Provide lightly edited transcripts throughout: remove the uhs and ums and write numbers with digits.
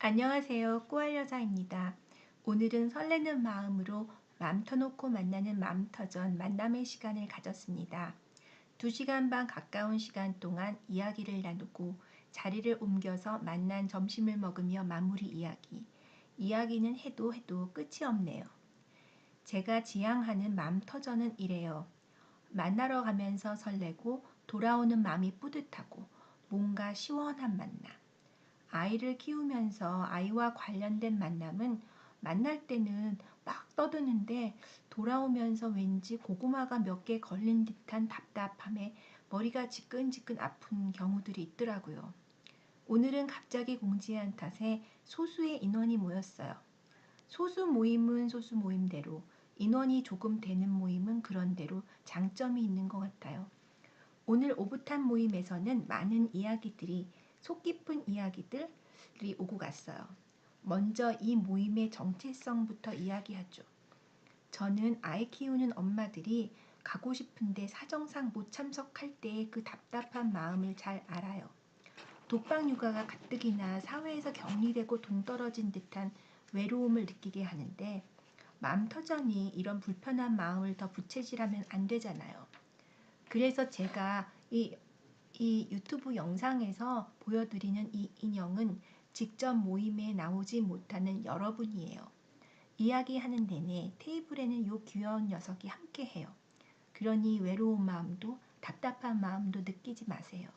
안녕하세요. 꾸알여자입니다. 오늘은 설레는 마음으로 맘 터놓고 만나는 맘터전 만남의 시간을 가졌습니다. 2시간 반 가까운 시간 동안 이야기를 나누고 자리를 옮겨서 만난 점심을 먹으며 마무리 이야기. 이야기는 해도 끝이 없네요. 제가 지향하는 맘터전은 이래요. 만나러 가면서 설레고 돌아오는 마음이 뿌듯하고 뭔가 시원한 만남. 아이를 키우면서 아이와 관련된 만남은 만날 때는 막 떠드는데 돌아오면서 왠지 고구마가 몇 개 걸린 듯한 답답함에 머리가 지끈지끈 아픈 경우들이 있더라고요. 오늘은 갑자기 공지한 탓에 소수의 인원이 모였어요. 소수 모임은 소수 모임대로, 인원이 조금 되는 모임은 그런대로 장점이 있는 것 같아요. 오늘 오붓한 모임에서는 많은 이야기들이, 속 깊은 이야기들이 오고 갔어요. 먼저 이 모임의 정체성부터 이야기하죠. 저는 아이 키우는 엄마들이 가고 싶은데 사정상 못 참석할 때의 그 답답한 마음을 잘 알아요. 독방 육아가 가뜩이나 사회에서 격리되고 동떨어진 듯한 외로움을 느끼게 하는데 맘터전이 이런 불편한 마음을 더 부채질하면 안 되잖아요. 그래서 제가 이 유튜브 영상에서 보여드리는 이 인형은 직접 모임에 나오지 못하는 여러분이에요. 이야기하는 내내 테이블에는 요 귀여운 녀석이 함께해요. 그러니 외로운 마음도 답답한 마음도 느끼지 마세요.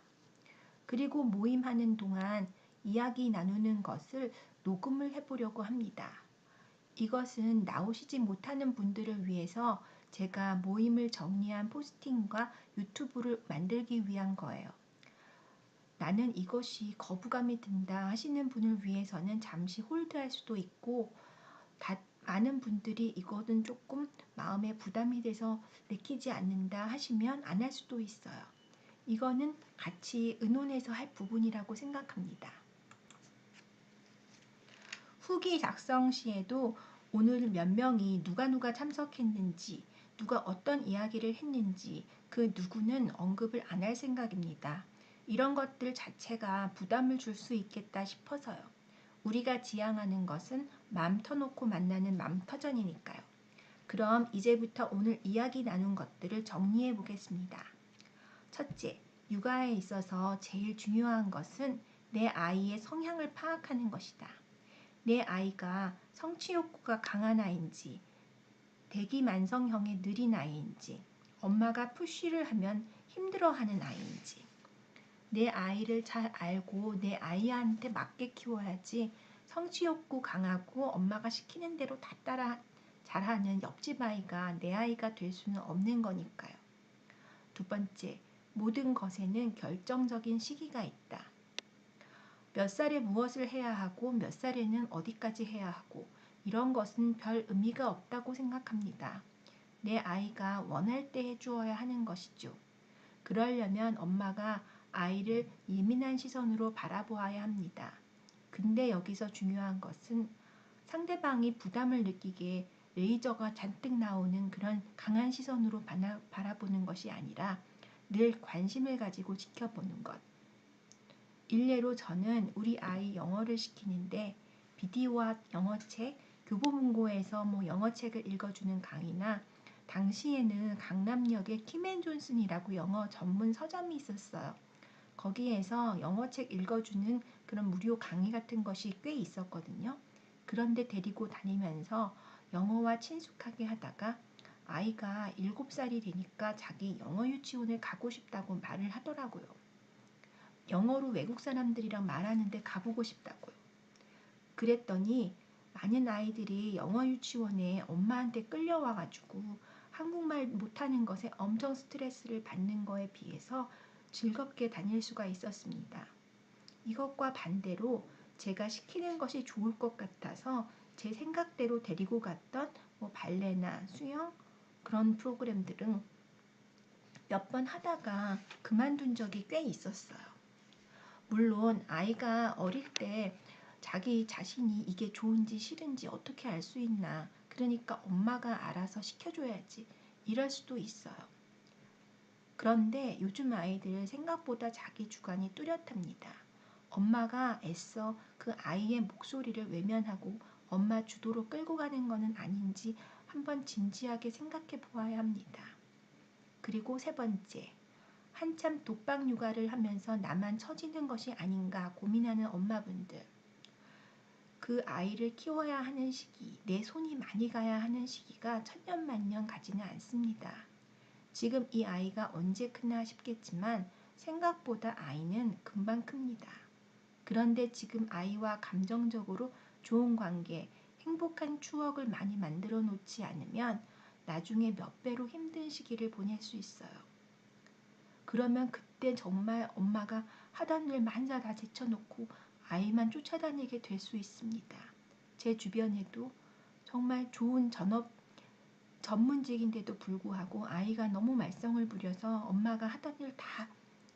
그리고 모임하는 동안 이야기 나누는 것을 녹음을 해보려고 합니다. 이것은 나오시지 못하는 분들을 위해서 제가 모임을 정리한 포스팅과 유튜브를 만들기 위한 거예요. 나는 이것이 거부감이 든다 하시는 분을 위해서는 잠시 홀드할 수도 있고, 많은 분들이 이거는 조금 마음에 부담이 돼서 내키지 않는다 하시면 안 할 수도 있어요. 이거는 같이 의논해서 할 부분이라고 생각합니다. 후기 작성 시에도 오늘 몇 명이 누가 참석했는지, 누가 어떤 이야기를 했는지 그 누구는 언급을 안 할 생각입니다. 이런 것들 자체가 부담을 줄 수 있겠다 싶어서요. 우리가 지향하는 것은 맘 터놓고 만나는 맘터전이니까요. 그럼 이제부터 오늘 이야기 나눈 것들을 정리해 보겠습니다. 첫째, 육아에 있어서 제일 중요한 것은 내 아이의 성향을 파악하는 것이다. 내 아이가 성취 욕구가 강한 아이인지, 대기만성형의 느린 아이인지, 엄마가 푸쉬를 하면 힘들어하는 아이인지, 내 아이를 잘 알고 내 아이한테 맞게 키워야지 성취 욕구 강하고 엄마가 시키는 대로 다 따라 잘하는 옆집 아이가 내 아이가 될 수는 없는 거니까요. 두 번째, 모든 것에는 결정적인 시기가 있다. 몇 살에 무엇을 해야 하고 몇 살에는 어디까지 해야 하고 이런 것은 별 의미가 없다고 생각합니다. 내 아이가 원할 때 해주어야 하는 것이죠. 그러려면 엄마가 아이를 예민한 시선으로 바라보아야 합니다. 근데 여기서 중요한 것은 상대방이 부담을 느끼게 레이저가 잔뜩 나오는 그런 강한 시선으로 바라보는 것이 아니라 늘 관심을 가지고 지켜보는 것. 일례로 저는 우리 아이 영어를 시키는데 비디오와 영어책, 교보문고에서 영어책을 읽어주는 강의나 당시에는 강남역에 킴앤존슨이라고 영어 전문 서점이 있었어요. 거기에서 영어책 읽어주는 그런 무료 강의 같은 것이 꽤 있었거든요. 그런데 데리고 다니면서 영어와 친숙하게 하다가 아이가 7살이 되니까 자기 영어 유치원을 가고 싶다고 말을 하더라고요. 영어로 외국 사람들이랑 말하는데 가보고 싶다고요. 그랬더니 많은 아이들이 영어 유치원에 엄마한테 끌려와가지고 한국말 못하는 것에 엄청 스트레스를 받는 거에 비해서 즐겁게 다닐 수가 있었습니다. 이것과 반대로 제가 시키는 것이 좋을 것 같아서 제 생각대로 데리고 갔던 발레나 수영 그런 프로그램들은 몇 번 하다가 그만둔 적이 꽤 있었어요. 물론 아이가 어릴 때 자기 자신이 이게 좋은지 싫은지 어떻게 알 수 있나, 그러니까 엄마가 알아서 시켜줘야지, 이럴 수도 있어요. 그런데 요즘 아이들 생각보다 자기 주관이 뚜렷합니다. 엄마가 애써 그 아이의 목소리를 외면하고 엄마 주도로 끌고 가는 것은 아닌지 한번 진지하게 생각해 보아야 합니다. 그리고 세 번째, 한참 독박 육아를 하면서 나만 처지는 것이 아닌가 고민하는 엄마분들. 그 아이를 키워야 하는 시기, 내 손이 많이 가야 하는 시기가 천년만년 가지는 않습니다. 지금 이 아이가 언제 크나 싶겠지만 생각보다 아이는 금방 큽니다. 그런데 지금 아이와 감정적으로 좋은 관계, 행복한 추억을 많이 만들어 놓지 않으면 나중에 몇 배로 힘든 시기를 보낼 수 있어요. 그러면 그때 정말 엄마가 하던 일 만사 다 제쳐놓고 아이만 쫓아다니게 될 수 있습니다. 제 주변에도 정말 좋은 전문직인데도 불구하고 아이가 너무 말썽을 부려서 엄마가 하던 일 다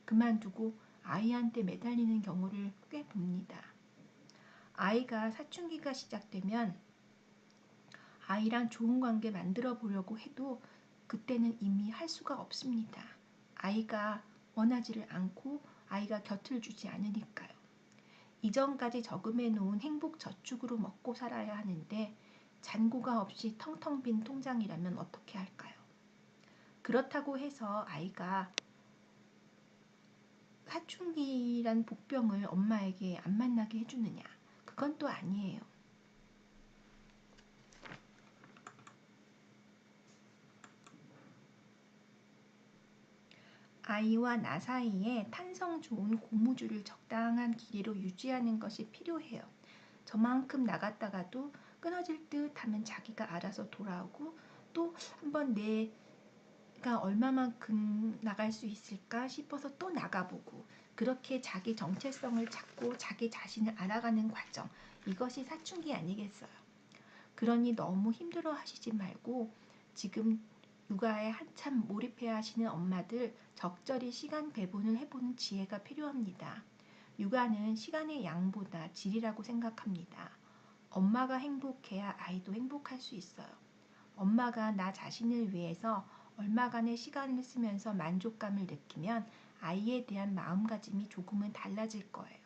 그만두고 아이한테 매달리는 경우를 꽤 봅니다. 아이가 사춘기가 시작되면 아이랑 좋은 관계 만들어 보려고 해도 그때는 이미 할 수가 없습니다. 아이가 원하지를 않고 아이가 곁을 주지 않으니까요. 이전까지 저금해 놓은 행복 저축으로 먹고 살아야 하는데 잔고가 없이 텅텅 빈 통장이라면 어떻게 할까요? 그렇다고 해서 아이가 사춘기란 복병을 엄마에게 안 만나게 해주느냐? 그건 또 아니에요. 아이와 나 사이에 탄성 좋은 고무줄을 적당한 길이로 유지하는 것이 필요해요. 저만큼 나갔다가도 끊어질 듯 하면 자기가 알아서 돌아오고 또 한번 내가 얼마만큼 나갈 수 있을까 싶어서 또 나가보고 그렇게 자기 정체성을 찾고 자기 자신을 알아가는 과정, 이것이 사춘기 아니겠어요. 그러니 너무 힘들어 하시지 말고 지금 육아에 한참 몰입해야 하시는 엄마들 적절히 시간 배분을 해보는 지혜가 필요합니다. 육아는 시간의 양보다 질이라고 생각합니다. 엄마가 행복해야 아이도 행복할 수 있어요. 엄마가 나 자신을 위해서 얼마간의 시간을 쓰면서 만족감을 느끼면 아이에 대한 마음가짐이 조금은 달라질 거예요.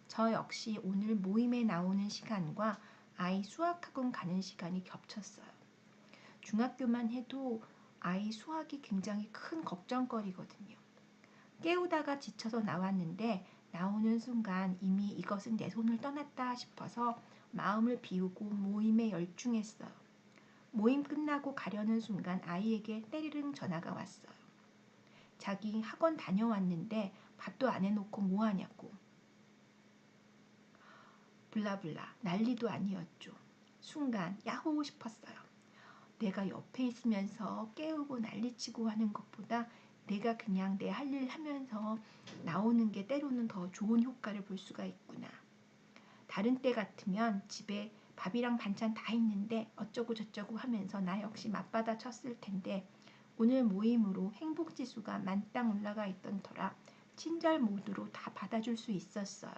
저 역시 오늘 모임에 나오는 시간과 아이 수학학원 가는 시간이 겹쳤어요. 중학교만 해도 아이 수학이 굉장히 큰 걱정거리거든요. 깨우다가 지쳐서 나왔는데 나오는 순간 이미 이것은 내 손을 떠났다 싶어서 마음을 비우고 모임에 열중했어요. 모임 끝나고 가려는 순간 아이에게 때리릉 전화가 왔어요. 자기 학원 다녀왔는데 밥도 안 해놓고 뭐하냐고. 블라블라 난리도 아니었죠. 순간 야호 싶었어요. 내가 옆에 있으면서 깨우고 난리치고 하는 것보다 내가 그냥 내 할 일 하면서 나오는 게 때로는 더 좋은 효과를 볼 수가 있구나. 다른 때 같으면 집에 밥이랑 반찬 다 있는데 어쩌고 저쩌고 하면서 나 역시 맞받아 쳤을 텐데 오늘 모임으로 행복지수가 만땅 올라가 있던 터라 친절 모드로 다 받아줄 수 있었어요.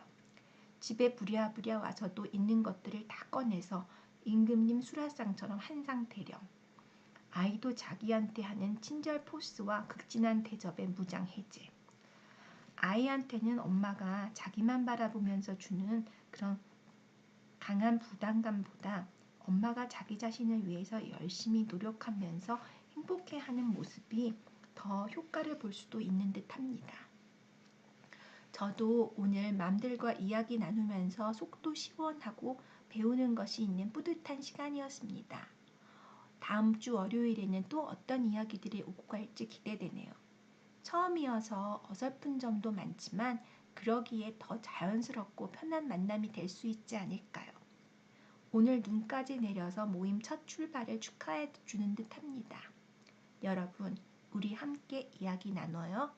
집에 부랴부랴 와서도 있는 것들을 다 꺼내서 임금님 수라상처럼 한 상 대령. 아이도 자기한테 하는 친절 포스와 극진한 대접의 무장 해제. 아이한테는 엄마가 자기만 바라보면서 주는 그런 강한 부담감보다 엄마가 자기 자신을 위해서 열심히 노력하면서 행복해하는 모습이 더 효과를 볼 수도 있는 듯합니다. 저도 오늘 맘들과 이야기 나누면서 속도 시원하고 배우는 것이 있는 뿌듯한 시간이었습니다. 다음 주 월요일에는 또 어떤 이야기들이 오고 갈지 기대되네요. 처음이어서 어설픈 점도 많지만 그러기에 더 자연스럽고 편한 만남이 될 수 있지 않을까요? 오늘 눈까지 내려서 모임 첫 출발을 축하해 주는 듯합니다. 여러분, 우리 함께 이야기 나눠요.